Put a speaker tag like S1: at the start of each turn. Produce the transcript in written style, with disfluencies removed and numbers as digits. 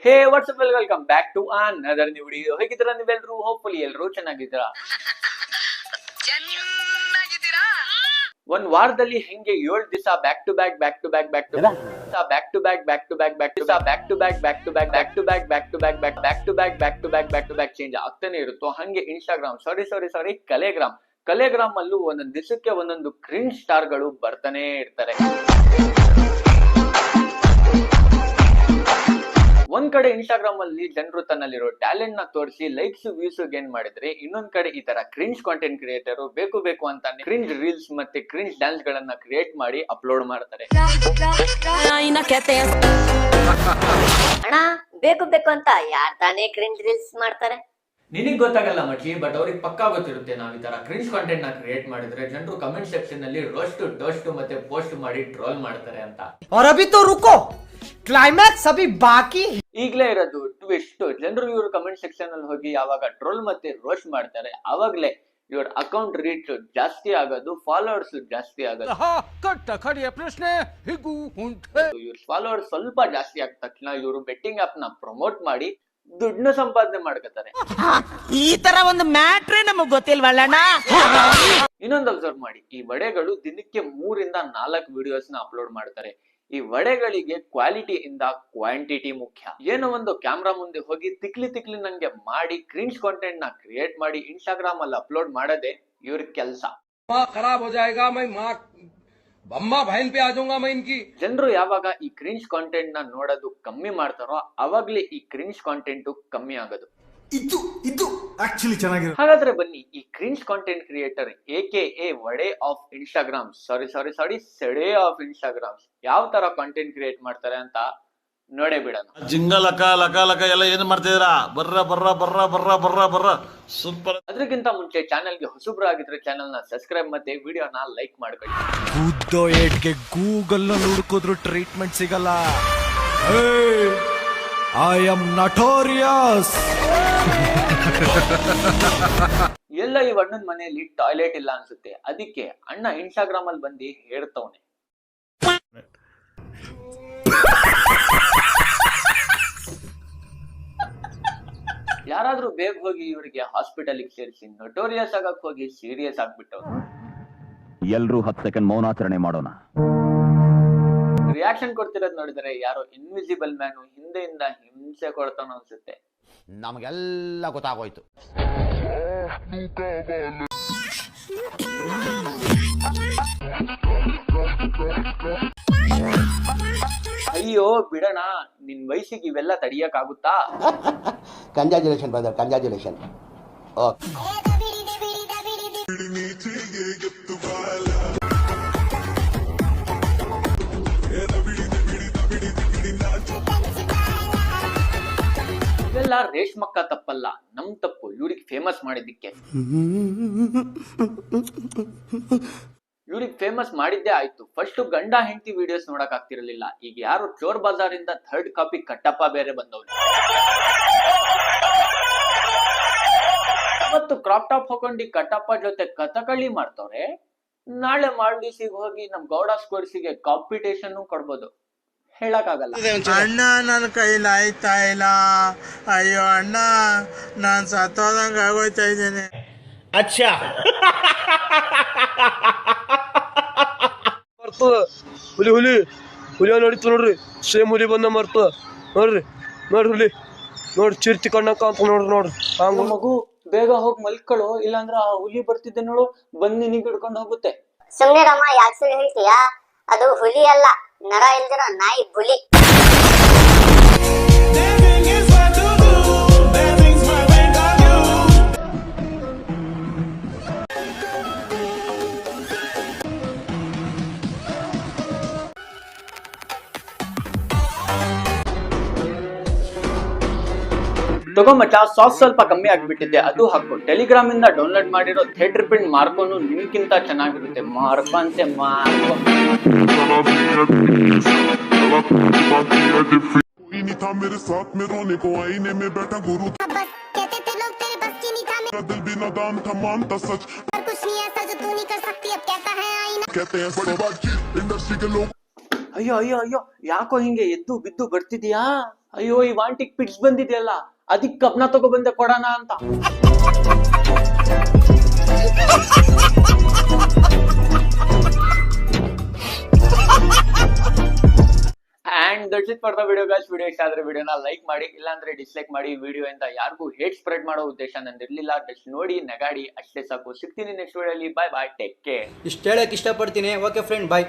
S1: Hey what's up welcome back to another new video. ಹೇಗಿದ್ದೀರಾ ನೀವೆಲ್ಲರೂ? Hopefully ಎಲ್ಲರೂ ಚೆನ್ನಾಗಿದ್ದೀರಾ. ಒಂದ್ ವಾರದಲ್ಲಿ ಹೆಂಗೆ 7 ದಿವಸ ಬ್ಯಾಕ್ ಟು ಬ್ಯಾಕ್ ಚೇಂಜ್ ಆಗ್ತಾನೆ ಇರುತ್ತೋ ಹಂಗೆ ಇನ್ಸ್ಟಾಗ್ರಾಮ್ ಸಾರಿ ಕಲೆಗ್ರಾಮ್ ಅಲ್ಲೂ ಒಂದೊಂದು ದಿವಸಕ್ಕೆ ಒಂದೊಂದು ಕ್ರಿಂಜ್ ಸ್ಟಾರ್ ಗಳು ಬರ್ತಾನೆ ಇರ್ತಾರೆ. ಒಂದ್ ಕಡೆ ಇನ್ಸ್ಟಾಗ್ರಾಮ್ ಅಲ್ಲಿ ಜನರು ತನ್ನಲ್ಲಿರೋ ಟ್ಯಾಲೆಂಟ್ ನ ತೋರಿಸಿ ಲೈಕ್ಸ್ ವ್ಯೂಸ್ ಗೇನ್ ಮಾಡಿದ್ರೆ, ಇನ್ನೊಂದ್ ಕಡೆ ಈ ತರ ಕ್ರಿಂಜ್ ಕಾಂಟೆಂಟ್ ಕ್ರಿಯೇಟರ್ ಬೇಕು ಅಂತ ಕ್ರಿಂಜ್ ರೀಲ್ಸ್ ಮತ್ತೆ ಕ್ರಿಂಜ್ ಡ್ಯಾನ್ಸ್ ಗಳನ್ನ ಕ್ರಿಯೇಟ್ ಮಾಡಿ ಅಪ್ಲೋಡ್ ಮಾಡ್ತಾರೆ.
S2: ಅಣ್ಣ ಬೇಕು ಅಂತ ಯಾರ್ ತಾನೇ ಕ್ರಿಂಜ್ ರೀಲ್ಸ್ ಮಾಡ್ತಾರೆ?
S1: ನಿನಗ್ ಗೊತ್ತಾಗಲ್ಲ ಮಚ್ಚಿ, ಬಟ್ ಅವ್ರಿಗೆ ಪಕ್ಕಾ ಗೊತ್ತಿರುತ್ತೆ. ನಾವ್ ಈ ತರ ಕ್ರಿಂಜ್ ಕಾಂಟೆಂಟ್ ನ ಕ್ರಿಯೇಟ್ ಮಾಡಿದ್ರೆ ಜನರು ಕಮೆಂಟ್ ಸೆಕ್ಷನ್ ಅಲ್ಲಿ ರೋಸ್ಟ್ ಮತ್ತೆ ಪೋಸ್ಟ್ ಮಾಡಿ ಟ್ರೋಲ್ ಮಾಡ್ತಾರೆ ಅಂತ.
S3: और अभी तो रुको, ಕ್ಲೈಮ್ಯಾಕ್ಸ್ ಅಭಿ ಬಾಕಿ.
S1: ಈಗ್ಲೇ ಇರೋದು ಟ್ವಿಸ್ಟ್. ಜನರು ಇವ್ರ ಕಮೆಂಟ್ ಸೆಕ್ಷನ್ ಅಲ್ಲಿ ಹೋಗಿ ಯಾವಾಗ ಟ್ರೋಲ್ ಮತ್ತೆ ರೋಸ್ಟ್ ಮಾಡ್ತಾರೆ, ಅವಾಗ್ಲೇ ಇವ್ರ ಅಕೌಂಟ್ ರೀಚ್ ಜಾಸ್ತಿ ಆಗೋದು, ಫಾಲೋವರ್ಸ್ ಜಾಸ್ತಿ ಆಗೋದು. ಇವ್ರ ಫಾಲೋವರ್ಸ್ ಸ್ವಲ್ಪ ಜಾಸ್ತಿ ಆದ ತಕ್ಷಣ ಇವರು ಬೆಟ್ಟಿಂಗ್ ಆಪ್ ನ ಪ್ರಮೋಟ್ ಮಾಡಿ ದುಡ್ಡನ್ನ ಸಂಪಾದನೆ ಮಾಡ್ಕೊತಾರೆ.
S3: ಈ ತರ ಒಂದು ಮ್ಯಾಟ್ರೇ ನಮಗ್ ಗೊತ್ತಿಲ್ವಲ್ಲಣ್ಣ.
S1: ಇನ್ನೊಂದು ಅಬ್ಸರ್ವ್ ಮಾಡಿ, ಈ ವಡೆಗಳು ದಿನಕ್ಕೆ 3 ಇಂದ 4 ವಿಡಿಯೋಸ್ ನ ಅಪ್ಲೋಡ್ ಮಾಡ್ತಾರೆ. ಈ ವಡೆಗಳಿಗೆ ಕ್ವಾಲಿಟಿ ಇಂದ ಕ್ವಾಂಟಿಟಿ ಮುಖ್ಯ. ಏನೋ ಒಂದು ಕ್ಯಾಮ್ರಾ ಮುಂದೆ ಹೋಗಿ ತಿಕ್ಲಿ ನಂಗೆ ಮಾಡಿ ಕ್ರಿಂಜ್ ಕಾಂಟೆಂಟ್ ನ ಕ್ರಿಯೇಟ್ ಮಾಡಿ ಇನ್ಸ್ಟಾಗ್ರಾಮ್ ಅಲ್ಲಿ ಅಪ್ಲೋಡ್ ಮಾಡೋದೇ ಇವ್ರ ಕೆಲಸ. ಜನರು ಯಾವಾಗ ಈ ಕ್ರಿಂಜ್ ಕಾಂಟೆಂಟ್ ನ ನೋಡೋದು ಕಮ್ಮಿ ಮಾಡ್ತಾರೋ ಅವಾಗ್ಲೇ ಈ ಕ್ರಿಂಜ್ ಕಾಂಟೆಂಟ್ ಕಮ್ಮಿ ಆಗೋದು.
S4: ಇದು ಆಕ್ಚುಲಿ ಚೆನ್ನಾಗಿದೆ.
S1: ಹಾಗಾದ್ರೆ ಬನ್ನಿ, ಈ cringe content creator AKA vade of Instagram sorry ಸೆಡೆ ಆಫ್ ಇನ್ಸ್ಟಾಗ್ರಾಮ್ ಯಾವ ತರ ಕಾಂಟೆಂಟ್ ಕ್ರಿಯೇಟ್ ಮಾಡ್ತಾರೆ ಅಂತ ನೋಡೇ ಬಿಡೋಣ.
S4: ಜಿಂಗ ಲಕ ಎಲ್ಲ ಏನ್ ಮಾಡ್ತಿದ್ದೀರಾ? ಬರ್ರ ಸೂಪರ್.
S1: ಅದಕ್ಕಿಂತ ಮುಂಚೆ ಚಾನೆಲ್ಗೆ ಹೊಸಬ್ರಾಗಿದ್ರೆ ಚಾನೆಲ್ ನ ಸಬ್ಸ್ಕ್ರೈಬ್ ಮತ್ತೆ ವಿಡಿಯೋನ ಲೈಕ್ ಮಾಡ್ಕೊಳ್ಳಿ.
S5: ಉದ್ದೋ ಏಟ್ಗೆ ಗೂಗಲ್ ನಲ್ಲಿ ಹುಡುಕಿದ್ರು ಟ್ರೀಟ್ಮೆಂಟ್ ಸಿಗಲ್ಲ. I am notorious.
S1: ಎಲ್ಲ ಈ ಅಣ್ಣನ ಮನೆಯಲ್ಲಿ ಟಾಯ್ಲೆಟ್ ಇಲ್ಲ ಅನ್ಸುತ್ತೆ, ಅದಕ್ಕೆ ಅಣ್ಣ ಇನ್ಸ್ಟಾಗ್ರಾಮ್ ಅಲ್ಲಿ ಬಂದು ಹೇಳ್ತವನೆ. ಯಾರಾದ್ರೂ ಬೇಗ ಹೋಗಿ ಇವರಿಗೆ ಹಾಸ್ಪಿಟಲ್ ಸೇರಿಸಿ ನಟೋರಿಯಸ್ ಆಗಕ್ ಹೋಗಿ ಸೀರಿಯಸ್ ಆಗ್ಬಿಟ್ಟವ್ರು.
S6: ಎಲ್ರೂ 10 ಸೆಕೆಂಡ್ ಮೌನಾಚರಣೆ ಮಾಡೋಣ.
S1: ರಿಯಾಕ್ಷನ್ ಕೊಡ್ತಿರೋದ್ ನೋಡಿದ್ರೆ ಯಾರೋ ಇನ್ವಿಸಿಬಲ್ ಮ್ಯಾನ್ ಹಿಂದೆಯಿಂದ ಹಿಂಸೆ ಕೊಡ್ತಾನೋ ಅನ್ಸುತ್ತೆ.
S5: ನಮಗೆಲ್ಲ ಗೊತ್ತಾಗೋಯ್ತು.
S1: ಅಯ್ಯೋ ಬಿಡಣ, ನಿನ್ ವಯಸ್ಸಿಗೆ ಇವೆಲ್ಲ ತಡಿಯಕ್ ಆಗುತ್ತಾ?
S7: Congratulation brother, congratulation.
S1: ಇವೆಲ್ಲ ರೇಷ್ಮಕ್ಕ ತಪ್ಪಲ್ಲ, ನಮ್ ತಪ್ಪು ಇವ್ರಿಗೆ ಫೇಮಸ್ ಮಾಡಿದ್ದಕ್ಕೆ. ಇವ್ರಿಗೆ ಫೇಮಸ್ ಮಾಡಿದ್ದೇ ಆಯ್ತು. ಫಸ್ಟ್ ಗಂಡ ಹೆಂಡತಿ ವಿಡಿಯೋಸ್ ನೋಡಕ್ ಆಗ್ತಿರ್ಲಿಲ್ಲ. ಈಗ ಯಾರು ಚೋರ್ ಬಜಾರ್ ಇಂದ 3rd ಕಾಪಿ ಕಟ್ಟಪ್ಪ ಬೇರೆ ಬಂದವ್ರು. ಮತ್ತು ಕ್ರಾಪ್ ಟಾಪ್ ಹಾಕೊಂಡಿ ಕಟ್ಟಪ್ಪ ಜೊತೆ ಕಥಕಳಿ ಮಾಡ್ತವ್ರೆ. ನಾಳೆ ಮಾಲ್ಡೀವ್ಸಿಗೆ ಹೋಗಿ ನಮ್ ಗೌಡ ಸ್ಕೋರ್ಸಿಗೆ ಕಾಂಪಿಟೇಷನ್ ಕೊಡ್ಬೋದು, ಹೇಳಕ್ ಆಗಲ್ಲ.
S8: ಅಣ್ಣ ನನ್ನ ಕೈಲಿ ಆಯ್ತಾ ಇಲ್ಲ, ಅಯ್ಯೋ ಅಣ್ಣ ನಾನ್ ಸತ್ತೋದಂಗ ಆಗೋಯ್ತಾ ಇದ್ದೇನೆ.
S3: ಅಚ್ಚಾ
S9: ಹುಲಿ ನಡೀತು ನೋಡ್ರಿ, ಸೇಮ್ ಹುಲಿ ಬಂದ ಮರ್ತ ನೋಡ್ರಿ ಹುಲಿ ಚಿರ್ತಿ ಕಣ್ಣಕ್ಕ ಅಂತ ನೋಡ್ರಿ.
S1: ಮಗು ಬೇಗ ಹೋಗಿ ಮಲ್ಕೊಳ್ಳೋ, ಇಲ್ಲಾಂದ್ರ ಆ ಹುಲಿ ಬರ್ತಿದ್ದೆ ನೋಡು, ಬಂದ್ ನಿನಗೆ ಹಿಡ್ಕೊಂಡು ಹೋಗುತ್ತೆ.
S2: ಸುಮ್ನೆ ರಮ್ಮ, ಯಾಕೆ ಸುಳ್ಳು ಹೇಳ್ತೀಯಾ? ಅದು ಹುಲಿ ಅಲ್ಲ, ನರ ಇಲ್ದಿರೋ ನಾಯಿ ಹುಲಿ.
S1: ತಗೋ ಮಚ್ಚ, ಸಾಸ್ ಸ್ವಲ್ಪ ಕಮ್ಮಿ ಆಗ್ಬಿಟ್ಟಿದೆ, ಅದು ಹಾಕು. ಟೆಲಿಗ್ರಾಮ್ ಇಂದ ಡೌನ್ಲೋಡ್ ಮಾಡಿರೋ ಥಿಯೇಟರ್ ಪ್ರಿಂಟ್ ಮಾರ್ಕೋನು ನಿನ್ಕಿಂತ ಚೆನ್ನಾಗಿರುತ್ತೆ. ಮಾರ್ಕೋ ಅಂತೆ ಮಾರ್ಕೋ. ಅಯ್ಯೋ ಯಾಕೋ ಹಿಂಗೆ ಎದ್ದು ಬಿದ್ದು ಬರ್ತಿದ್ಯಾ? ಅಯ್ಯೋ ಈ ವಾಂಟಿಗ್ ಪಿಟ್ಸ್ ಬಂದಿದೆಯಲ್ಲ, ಅದಕ್ಕೆ ಕಬ್ನ ತಗೋ ಬಂದೆ ಕೊಡೋಣ ಅಂತ. And that's it for the video guys. Video ಇಷ್ಟ ಆದ್ರೆ ವಿಡಿಯೋನ ಲೈಕ್ ಮಾಡಿ, ಇಲ್ಲಾಂದ್ರೆ ಡಿಸ್ಲೈಕ್ ಮಾಡಿ. ವಿಡಿಯೋ ಇಂದ ಯಾರಿಗೂ ಹೇಟ್ ಸ್ಪ್ರೆಡ್ ಮಾಡೋ ಉದ್ದೇಶ ನಂದಿರ್ಲಿಲ್ಲ. ಜಸ್ಟ್ ನೋಡಿ ನಗಾಡಿ ಅಷ್ಟೇ ಸಾಕು. ಸಿಗ್ತೀನಿ ನೆಕ್ಸ್ಟ್ ವಿಡಿಯೋಲಿ. ಬಾಯ್ ಬಾಯ್, ಟೇಕ್ ಕೇರ್.
S3: ಇಷ್ಟ ಹೇಳಕ್ ಇಷ್ಟಪಡ್ತೀನಿ. ಓಕೆ ಫ್ರೆಂಡ್, ಬಾಯ್.